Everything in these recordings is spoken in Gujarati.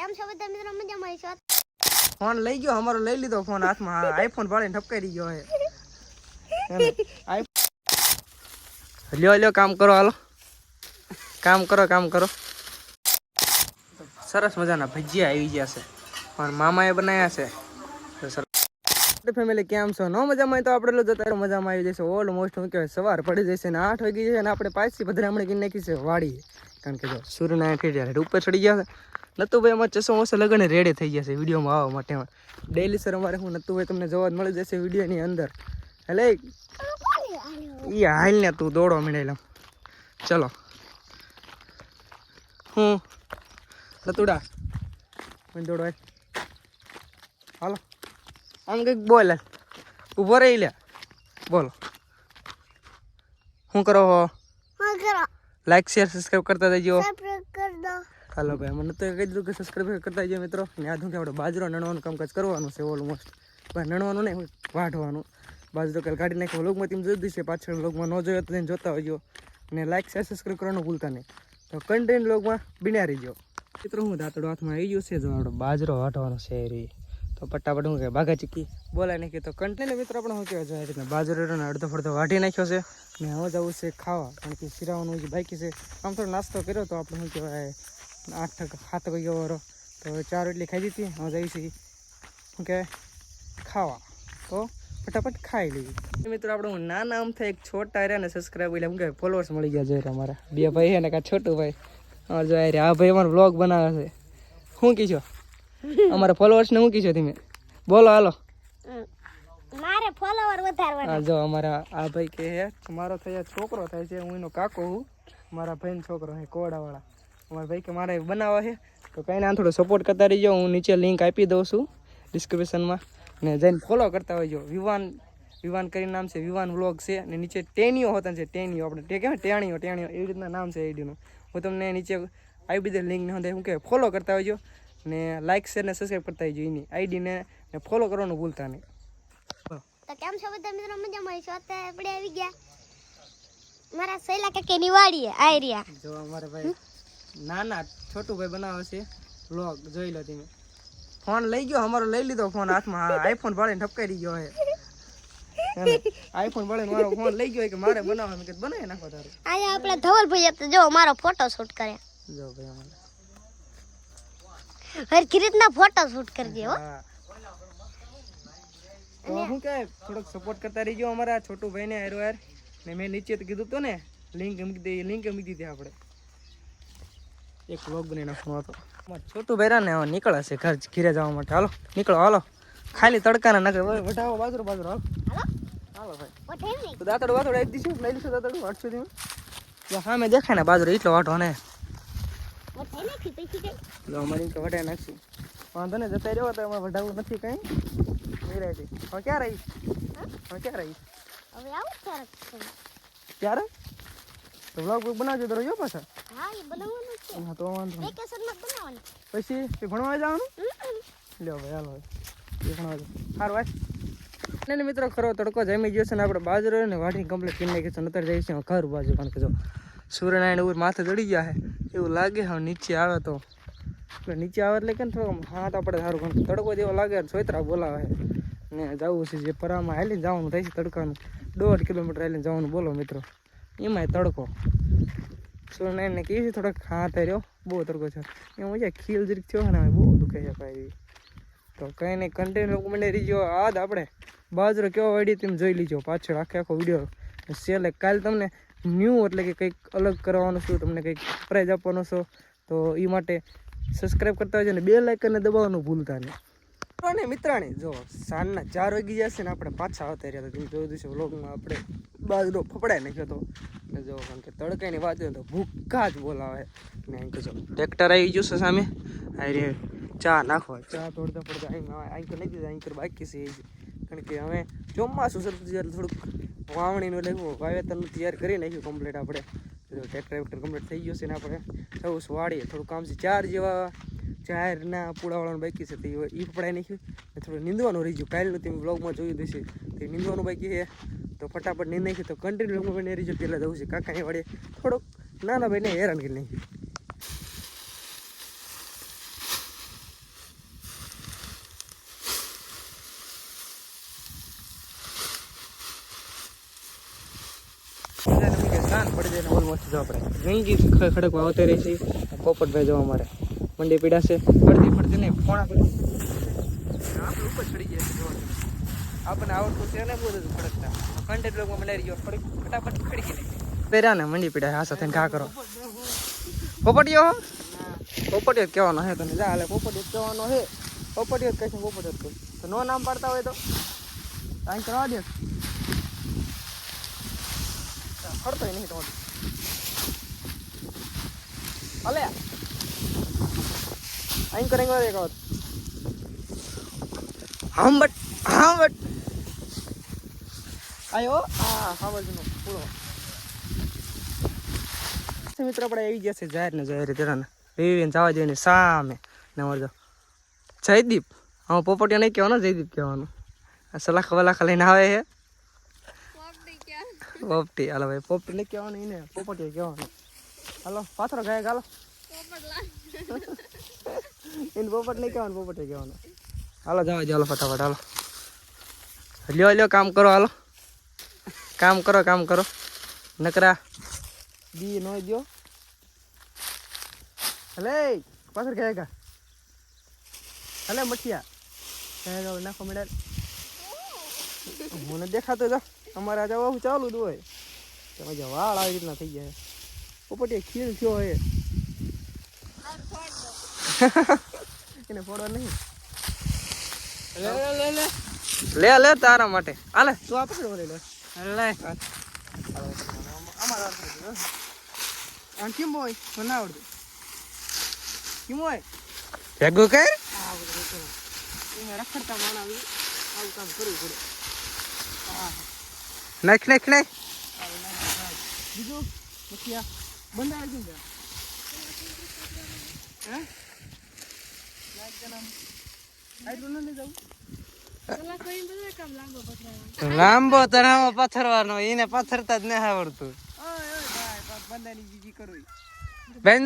કેમ છો બધા મિત્રો? મજામાં છો? ફોન લઈ ગયો અમારો, લઈ લીધો ફોન હાથમાં. આઈફોન ભાળીને ઠપકાઈ ગયો હે. લ્યો કામ કરો, હાલો કામ કરો. સરસ મજાના ભજીયા આવી ગયા છે, પણ મામાએ બનાવ્યા છે. ફેમિલી કેમ છો? નો મજામાં તો આપણે જતા મજામાં આવી જશે. ઓલમોસ્ટ શું કહેવાય, સવાર પડી જશે ને 8 વાગી જશે ને આપણે પાછી ભદ્રામણી કરી નાખી છે વાડી. કારણ કે જો સૂર્યનારાયણ થઈ ગયા ઉપર ચડી ગયા છે. નતુભાઈ અમારે ચસો મસો લગને રેડી થઈ ગયા છે વિડીયોમાં આવવા માટે. ડેલી સર અમારે હું નતુભાઈ તમને જોવા મળી જશે વિડીયોની અંદર. એટલે ઈ હાલ ને તું દોડો મીડેલા. ચલો હું નતુડા દોડો હાલો. આમ કંઈક બોલ, ઉભો રહી લે, બોલો શું કરો? લાઈક શેર સબસ્ક્રાઈબ કરતા જજો. હાલો ભાઈ, મને તો કહી દીધું કે સબસ્ક્રાઈબ કરતા જજો મિત્રો. ને આ શું કે આપણે બાજરો નણવાનું કામકાજ કરવાનું છે ઓલમોસ્ટ. ભાઈ નણવાનું નહીં, વાઢવાનું. બાજરો કાલે કાઢી નાખ્યો. વ્લોગમાં તમે જોઈ દીશે, પાછળ વ્લોગમાં ન જોયો તો તેને જોતા હોજો. ને લાઈક શેર સબસ્ક્રાઈબ કરવાનું ભૂલતા નહીં. તો કન્ટેન્ટ વ્લોગમાં બિના રહીજો મિત્રો. હું દાંતડો હાથમાં આવી ગયો છે, જો આપણે બાજરો વાઢવાનો છે એ રહી. તો પટ્ટાપટ શું કે ભાગા ચીકી બોલાય નાખી. તો કન્ટેન્ટ મિત્રો આપણે શું કહેવાય જાય રીતના બાજરો અડધો ફડધો વાઢી નાખ્યો છે. ને હવે જવું છે ખાવા, કારણ કે શિરાવાનું જે બાકી છે. આમ થોડો નાસ્તો કર્યો તો આપણે શું કહેવાય 8-7 વાગ્યા વાળો, તો 4 રોટલી ખાઈ દીધી. હવે જઈએ છીએ શું કહેવાય ખાવા, તો ફટાફટ ખાઈ લઈએ મિત્રો. આપણે હું નાના આમ થાય એક છોટા રહ્યા ને સબસ્ક્રાઈબ એટલે શું કહેવાય ફોલોઅર્સ મળી ગયા જોઈએ અમારા 2 ભાઈ છે ને કાં છોટું ભાઈ. જો આ ભાઈ અમારો વ્લોગ બનાવે છે. શું કીધો અમારા ફોલોઅર્સને શું કીધો તમે? બોલો હાલો. મારે ફોલોવર વધારવાના. જો અમારા આ ભાઈ કે હે મારો થયા છોકરો થાય છે, હું એનો કાકો હું. મારા ભાઈનો છોકરો હે કોડાવાળા. અમારા ભાઈ કે મારે બનાવવા છે, તો કંઈ ના થોડો સપોર્ટ કરતા રહીજો. હું નીચે લિંક આપી દઉં છું ડિસ્ક્રિપ્શનમાં, ને જઈને ફોલો કરતા હોઈજો. વિવાન કરીને નામ છે, વિવાન વ્લોગ છે. ને નીચે ટેણીઓ હોતા છે, ટેણીઓ આપણે કહેવાય ટેણીઓ એવી રીતના નામ છે આઈડીનું. હું તમને નીચે આવી બધી લિંકને હું શું કહેવાય ફોલો કરતા હોઈજો. ને લાઈક શેર ને સબસ્ક્રાઈબ કરતા હોઈજો. એની આઈડીને ફોલો કરવાનું ભૂલતા નહીં. તો કેમ છો બધા મિત્રો? મજામાં છો? અત્યારે આપણે આવી ગયા મારા સૈલા કાકાની વાડીએ. આયરિયા જો અમારે ભાઈ નાના છોટું ભાઈ બનાવે છે વ્લોગ, જોઈ લો તમે. ફોન લઈ ગયો અમારો, લઈ લીધો ફોન હાથમાં. આઈફોન ભાળીને ઠપકાઈ ગયો હે. આઈફોન ભાળીને મારો ફોન લઈ ગયો કે મારે બનાવવા. મેં કીધું બનાવી નાખો તારે. આયા આપણા ધવલભાઈ તો જો મારો ફોટો શૂટ કરે. જો ભાઈ અમારે હરખી રીતના ફોટો શૂટ કરી દે હો. તો શું કે થોડોક સપોર્ટ કરતા રહીજો અમારા છોટું ભાઈને હારો યાર. ને મેં નીચે તો કીધું તો ને લિંક મૂકી દીધી આપણે. એક વ્લોગ બનાવી નાખવાનો હતો. છોટું ભાઈ ને નીકળે છે ઘર ઘીરે જવા માટે. હાલો નીકળો, હાલો. ખાલી તડકાના નગર વઢાવો બાજરો હાલો હાલો ભાઈ. તો દાંતડું આપી દઈશું, લઈ લઈશું દાંતડું 800 થી. સામે દેખાય ને બાજરો એટલો વાટો ને અમારી કે વઢાઈ નાખશું. વાંધો ને જતા રહ્યો તો એમાં વઢાવવું નથી કઈ. હવે ક્યાં રહી? હવે આવું ક્યારે તો વ્લોગ બનાવજો તો રહ્યો પાછા. હા એ બનાવવાનું છે. હા તો વાંધો વેકેશનમાં બનાવવાનું. પછી ભણવા જવાનું. લ્યો ભાઈ હાલો એ ભણવા સારું ભાઈ. ને મિત્રો ખરો તડકો જમી ગયો છે ને આપણે બાજરો ને વાઢી કમ્પ્લીટ કરી નાખી છે. નતર જઈએ છીએ ઘર બાજુ, કારણ કે જો સૂર્યનારાયણ ઉપર માથે ચડી ગયા છે એવું લાગે. હવે નીચે આવે તો નીચે આવે એટલે કે થોડો હાથ આપણે સારું, કારણ કે તડકો જેવો લાગે સોયતરા બોલાવે ને જવું છે. જે પરામાં હાલીને જવાનું થાય છે તડકાનું 1.5 કિલોમીટર હાલીને જવાનું. બોલો મિત્રો, એમાંય તડકો. સૂર્યનારાયણને કહે છે થોડોક હાથ રહ્યો, બહુ તડકો છે. એમ મજા ખીલ જરીક થયો ને બહુ દુખે છે ભાઈ. તો કંઈ નહીં, કન્ટેન્ટ મને રીજો. આજ આપણે બાજરો કેવો વાળી તમે જોઈ લીજો પાછળ આખો વિડીયો. સેલે કાલે તમને ન્યૂ એટલે કે કંઈક અલગ કરવાનું છું, તમને કંઈક પ્રાઇઝ આપવાનો છો. તો એ માટે સબસ્ક્રાઈબ કરતા હોય છે ને બેલ આઇકનને દબાવવાનું ભૂલતા નહીં. અને મિત્રાણી જો સાંજના 4 વાગી જશે ને આપણે પાછા આવતા રહ્યા. તો તમે જોઈ દઈશું વ્લોગમાં આપણે બાજરો ફપડાઈ નાખ્યો હતો. ને જો કારણ કે તડકાની વાત હોય તો ભૂક્કા જ બોલાવે. ને અહીં કહેજો ટ્રેક્ટર આવી ગયું છે સામે. આ રે ચા નાખવા, ચા તોડતા પડતા અહીં તો નહીં દીધા, અહીં બાકી છે. કારણ કે હવે ચોમાસું સરતું જ્યારે થોડુંક વાવણીનું એટલે વાવેતરનું તૈયાર કરી નાખ્યું કમ્પ્લીટ આપણે. ટ્રેક્ટર કમ્પ્લીટ થઈ ગયું છે ને આપણે સૌ વાળીએ થોડું કામ છે. 4 જેવા જાહેરના પૂળાવાળાનું બાકી છે તો એ પકડાઈ નાખ્યું. થોડું નીંદવાનું રહી ગયું. કાલનું તમે વ્લોગમાં જોયું દેશે તે નીંદવાનું બાકી છે. તો ફટાફટ નીંદ નાખ્યું. તો કન્ટિન્યુ વ્લોગમાં રહી જાય. પહેલાં જવું છે કાકાની વાળે થોડોક નાના ભાઈને હેરાન કરી નાખ્યું. સાંજ પડી જાય ને ઓલમોસ્ટ જો આપણે ગંગી ખડકવા આવતી રહી છે. પોપટભાઈ જો અમારે મંડી પીડા છે પડતી નહીં પોણા પડી આપણે ઉપર ચડી ગયા છે. આપણને આવડતું છે ને બહુ બધું ખડકતા કન્ટેન્ટ લોકોમાં બનાવી ગયો ફટાફટ ખડકી નહીં પહેર્યા ને મંડી પીડા હા સાથે ઘા કરો. પોપટીયો પોપટીયો કહેવાનો હે તને જા હાલે પોપટીયો કહેવાનો હે પોપટીયો જ કહીશ પોપટીયો જ કહું તો નો નામ પાડતા હોય તો અહીં કરવા દે ખડતો નહીં તો હાલે અહીં કરેંગે એક વખત હાંબટ આયો હા બાજુનો પૂરો મિત્ર આપણે આવી ગયા છે જાહેર ને જાહેર તેરાને વિવિન જવા જોઈએ સામે ને મળજો જયદીપ હા પોપટિયા નહીં કહેવાનો જયદીપ કહેવાનું સલાખ વલાખ લઈને આવે છે પોપટી હાલો ભાઈ પોપટી નહીં કહેવાનું એને પોપટિયા કહેવાનું હાલો પાથરો ગયા હાલો એને પોપટ નહીં કહેવાનું પોપટિયા કહેવાનું હાલો જવા દે હાલો ફટાફટ હાલો લ્યો કામ કરો હાલો કામ કરો નકરા દી નો દો હલે પાછળ ગયા હલે મઠિયા નાખો મેડલ મને દેખાતો જા અમારે આજે આવું ચાલુ જ હોય તો વાળ આવી રીતના થઈ જાય પોપટી ખીર થયો હોય એને ફોડવા નહીં લે તારા માટે હાલે તું આપે લે કેમ હોય મને આવડતું કેમ હોય ભેગું કર રખડતા માણ આવી આવું કામ કરવું પડે નાખ બીજું મખિયા બંધાય છે હે લાંબો તરાવો પથરવાનો એને પથરતા જ ન આવડતું બેન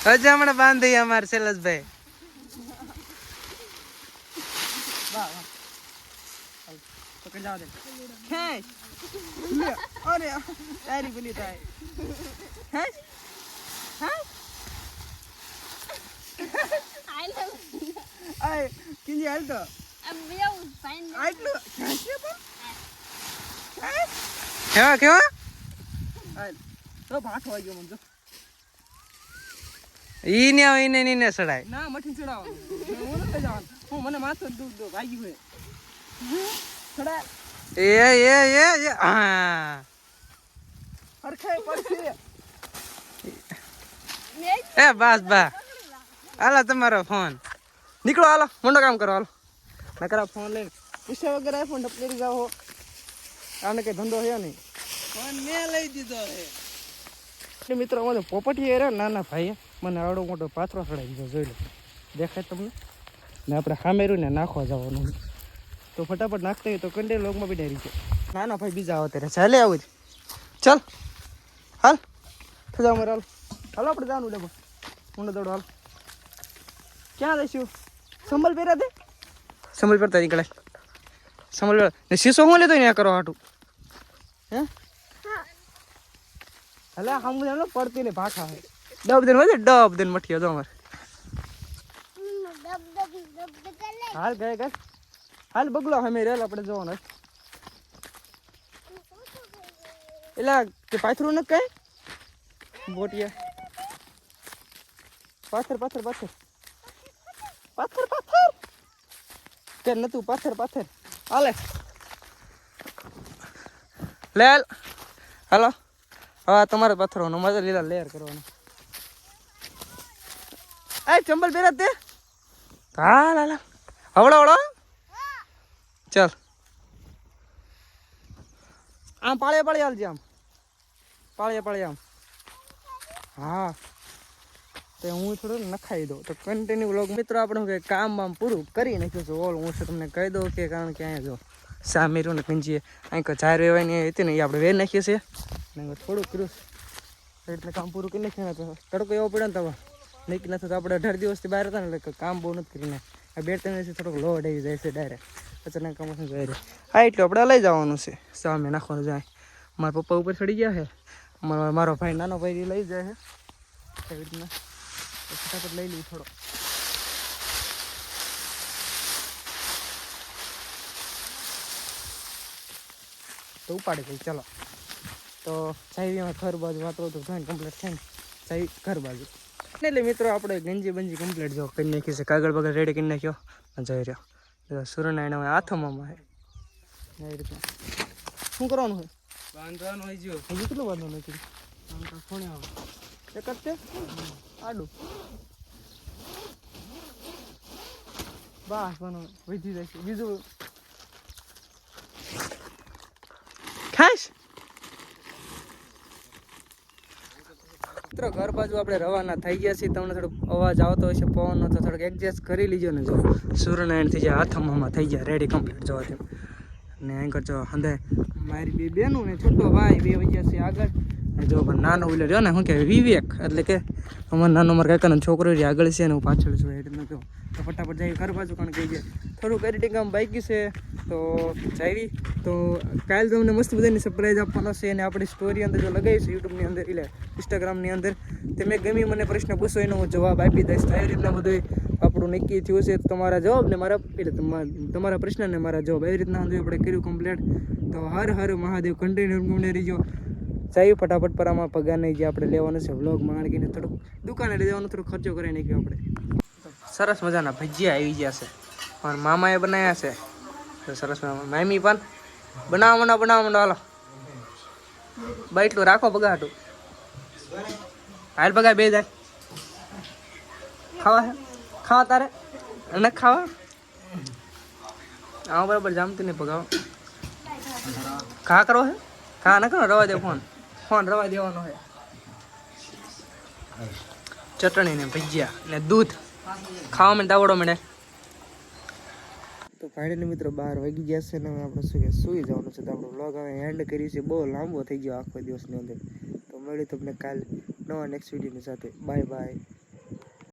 હજી હમણાં બાંધી અમારે શૈલેષભાઈ તારી બોલી થાય કિંજી હાલ તો કેવા તો ભાઠ હોય ગયો મને ઈને સડાય ના મઠી ચડાવવાનું હું નથી જવાનું હું મને માથું દૂધ ભાગ્યું હોય સડા એ હા હરખાય પડશે એ બસ હાલો તમારો ફોન નીકળો હાલો મોટો કામ કરો હાલો નકરા ફોન લઈને પૂછ્યા વગર આઈફોન ડપલી જાઓ આને કઈ ધંધો છે નહીં ફોન મેં લઈ દીધો છે મિત્રો મને પોપટી રે નાના ભાઈએ મને આવડો મોટો પાથરો ચડાવી દીધો જોઈ લો દેખાય તમને ને આપણે ખામેરું ને નાખવા જવાનું તો ફટાફટ નાખતા હોય તો કંડે લોગમાં બી ડરી છે નાના ભાઈ બીજા આવે ત્યારે ચાલે આવું જ ચાલ હાલ થજા મારે હાલો આપણે જવાનું ડબો ઊંડો દોડો હાલ ક્યાં જઈશું સંભલ પહેર્યા તે સંભલ પહેરતા નીકળે સંભલ ને શીશો હું લેતો ત્યાં કરો હાટું હે હલે હમ પડતી ને ભાખા હે ડબ દેન હોય ડબ દેન મઠિયો તો અમારે હાલ ગયા હાલ બગલો અમે રેલ આપણે જોવાનું એટલે કે પાથરું ન કઈ બોટિયા પાથર કે નતું પાથર હાલે લે હાલો હવે તમારે પાથરવાનો મજા લીલા લેયર કરવાનો ચંબલ પહેરા તે હાલ હવડો ચાલ આમ પાળે હાલજે આમ પાળે આમ હા તો હું થોડું નખાઈ દઉં તો કન્ટિન્યુ વ્લોગ મિત્રો આપણે કામ પૂરું કરી નાખ્યું છે ઓલ હું તમને કહી દઉં કે કારણ કે અહીંયા જો સામેરું ને કંજીએ અહીં ચાર વેવાની હતી ને એ આપણે વેર નાખીએ છીએ ને થોડુંક કર્યું એટલે કામ પૂરું કરી નાખ્યું તો તડકો એવો પડે ને તો નહીં નથી તો આપણે 18 દિવસથી બહાર હતા ને એટલે કામ બહુ નથી કરીને આ 2-3 દિવસથી થોડોક લોડ આવી જાય છે ડાયરેક્ટ અચાનક કામ જોઈ રહ્યો હા એટલું આપણે લઈ જવાનું છે સામે નાખવાનું જાય મારા પપ્પા ઉપર ચડી ગયા છે, મારો ભાઈ નાનો ભાઈ લઈ જાય છે એવી રીતના. ફટાફટ લઈ લઉં થોડો. તો ઉપાડી ગઈ. ચાલો તો સાહેબ ઘર બાજુ વાતો તો જોઈને કમ્પ્લીટ થાય ને સાહેબ ઘર બાજુ. એટલે મિત્રો આપણે ગંજી બંજી કમ્પ્લીટ જો કરી નાખી છે, કાગળ બગડ રેડી કરી નાખ્યો. જઈ રહ્યો સૂર્યનારાયણ હવે હાથમાં છે એવી રીતના. શું કરવાનું હોય? બાંધવાનું હોય. હજી કેટલું બાંધવાનું હોય? એક જ છે આડું બસ બનો વધી જશે. બીજું ખાસ મિત્રો ઘર બાજુ આપણે રવાના થઈ ગયા છીએ. તમને થોડોક અવાજ આવતો હશે પવનનો તો થોડોક એડજસ્ટ કરી લીજો ને. જો સૂર્યનારાયણ થઈ જાય હાથમાં થઈ ગયા રેડી કમ્પ્લીટ જોવા તેમ. ને અહીં કરજો અંદર મારી બે બેનું ને છોટો ભાઈ બે વજ્યા છે આગળ. જો પણ નાનો ઉલે રહ્યો ને શું કહેવાય વિવેક, એટલે કે અમારો નાનો અમારા કાકાનો છોકરો રહી આગળ છે ને હું પાછળ છું એ રીતના. કહું તો ફટાફટ જાય ઘર બાજુ કારણ કહી જાય થોડુંક એડિટિંગ કામ બાકી છે તો જાવી. તો કાલે તમને મસ્ત બધાની સરપ્રાઈઝ આપવાનો છે અને આપણી સ્ટોરી અંદર જો લગાવીશું યુટ્યુબની અંદર એટલે ઇન્સ્ટાગ્રામની અંદર. તમે ગમે મને પ્રશ્ન પૂછો એનો હું જવાબ આપી દઈશ. તો એ રીતના બધું આપણું નક્કી થયું છે. તમારા જવાબ ને મારા એટલે તમારા પ્રશ્ન ને મારા જવાબ એવી રીતના આપણે કર્યું કમ્પ્લીટ. તો હર હર મહાદેવ કન્ટિન્યુ ગુમને રહીજો. સાહેબ ફટાફટ પર આમાં પગાર નહીં જે આપણે લેવાનું છે વ્લોગમાં આણીને થોડુંક દુકાને લઈ જવાનો થોડો ખર્ચો કરી નાખ્યો આપણે. સરસ મજાના ભજીયા આવી ગયા છે પણ મામાએ બનાવ્યા છે તો સરસ મામી પણ બનાવવા માંડો હાલો. બા એટલું રાખો પગાટું હાલ પગા બે જાય ખાવા ખાવા તારે અને ખાવા આવો બરાબર જામતી નહીં પગાવો ખા કરો હે ખા ના કરો રવા દે ફોન રવા દેવાનો છે. ચટણી ને ભજીયા ને દૂધ ખાવા મને દાવડો મળે. તો ફાઇનલી મિત્રો 12 વાગી ગયા છે ને આપણે સુઈ જવાનું છે. તો આપણો વ્લોગ હવે એન્ડ કરી છે. બહુ લાંબો થઈ ગયો આખો દિવસની અંદર. તો મળ્યું તમને કાલે નવા નેક્સ્ટ વિડીયોની સાથે. Bye bye.